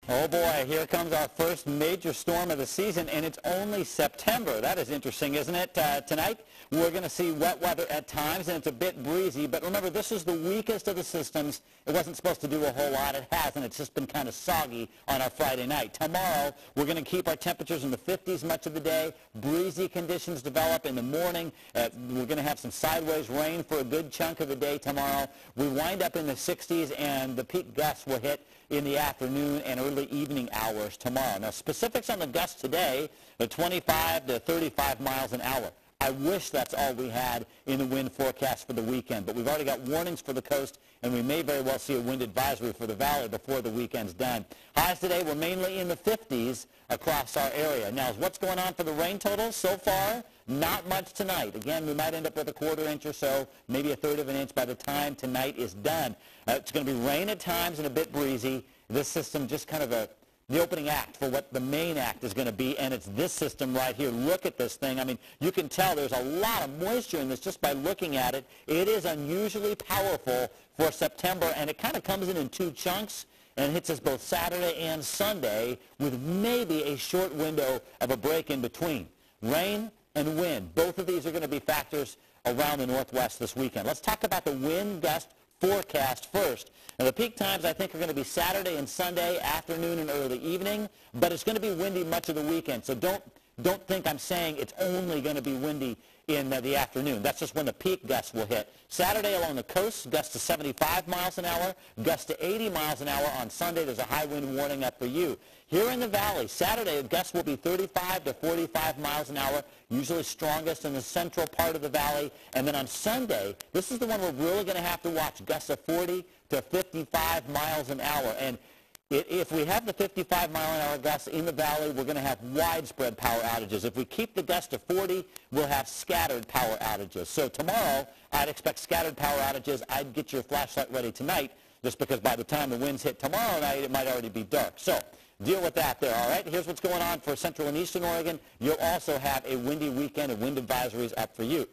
Oh boy, here comes our first major storm of the season, and it's only September. That is interesting, isn't it? Tonight, we're going to see wet weather at times, and it's a bit breezy. But remember, this is the weakest of the systems. It wasn't supposed to do a whole lot. It hasn't. It's just been kind of soggy on our Friday night. Tomorrow, we're going to keep our temperatures in the 50s much of the day. Breezy conditions develop in the morning. We're going to have some sideways rain for a good chunk of the day tomorrow. We wind up in the 60s, and the peak gusts will hit in the afternoon and early evening hours tomorrow. Now, specifics on the gusts today are 25 to 35 miles an hour. I wish that's all we had in the wind forecast for the weekend, but we've already got warnings for the coast, and we may very well see a wind advisory for the valley before the weekend's done. Highs today were mainly in the 50s across our area. Now, what's going on for the rain totals so far? Not much tonight. Again, we might end up with a quarter-inch or so, maybe a third of an inch by the time tonight is done. It's going to be rain at times and a bit breezy. This system just kind of the opening act for what the main act is going to be, and it's this system right here. Look at this thing. I mean, you can tell there's a lot of moisture in this just by looking at it. It is unusually powerful for September, and it kind of comes in two chunks and hits us both Saturday and Sunday with maybe a short window of a break in between. Rain and wind, both of these are going to be factors around the Northwest this weekend. Let's talk about the wind gust forecast first. Now, the peak times, I think, are going to be Saturday and Sunday, afternoon and early evening, but it's going to be windy much of the weekend, so don't think I'm saying it's only going to be windy in the afternoon. That's just when the peak gusts will hit. Saturday along the coast, gusts to 75 miles an hour, gusts to 80 miles an hour. On Sunday, there's a high wind warning up for you. Here in the valley, Saturday, gusts will be 35 to 45 miles an hour, usually strongest in the central part of the valley. And then on Sunday, this is the one we're really going to have to watch, gusts of 40 to 55 miles an hour. And if we have the 55-mile-an-hour gusts in the valley, we're going to have widespread power outages. If we keep the gust to 40, we'll have scattered power outages. So tomorrow, I'd expect scattered power outages. I'd get your flashlight ready tonight, just because by the time the winds hit tomorrow night, it might already be dark. So deal with that there, all right? Here's what's going on for central and eastern Oregon. You'll also have a windy weekend and wind advisories up for you.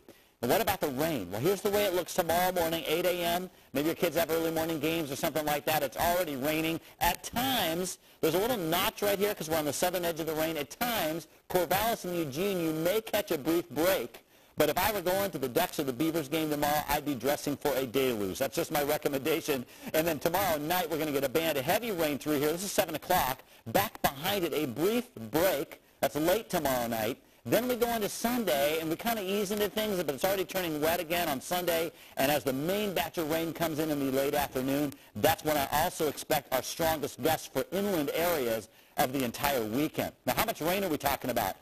And what about the rain? Well, here's the way it looks tomorrow morning, 8 a.m. Maybe your kids have early morning games or something like that. It's already raining. At times, there's a little notch right here because we're on the southern edge of the rain. At times, Corvallis and Eugene, you may catch a brief break. But if I were going to the Ducks or the Beavers game tomorrow, I'd be dressing for a deluge. That's just my recommendation. And then tomorrow night, we're going to get a band of heavy rain through here. This is 7 o'clock. Back behind it, a brief break. That's late tomorrow night. Then we go into Sunday, and we kind of ease into things, but it's already turning wet again on Sunday. And as the main batch of rain comes in the late afternoon, that's when I also expect our strongest gusts for inland areas of the entire weekend. Now, how much rain are we talking about?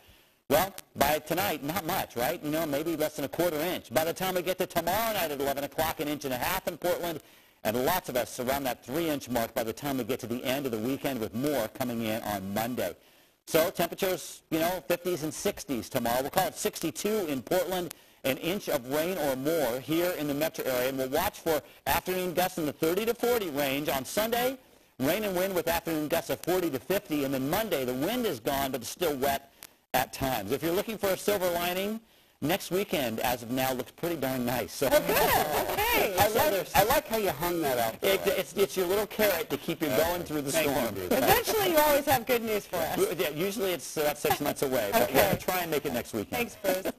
Well, by tonight, not much, right? You know, maybe less than a quarter-inch. By the time we get to tomorrow night at 11 o'clock, 1.5 inches in Portland, and lots of us around that 3-inch mark by the time we get to the end of the weekend, with more coming in on Monday. So temperatures, 50s and 60s tomorrow. We'll call it 62 in Portland, 1 inch of rain or more here in the metro area. And we'll watch for afternoon gusts in the 30 to 40 range. On Sunday, rain and wind with afternoon gusts of 40 to 50. And then Monday, the wind is gone, but it's still wet at times. If you're looking for a silver lining, next weekend, as of now, looks pretty darn nice. So, oh, good. Okay. I like how you hung that out. It's your little carrot to keep you going through the storm. Eventually, you always have good news for us. Yeah, usually it's about 6 months away, but we're going to try and make it next weekend. Thanks, Bruce.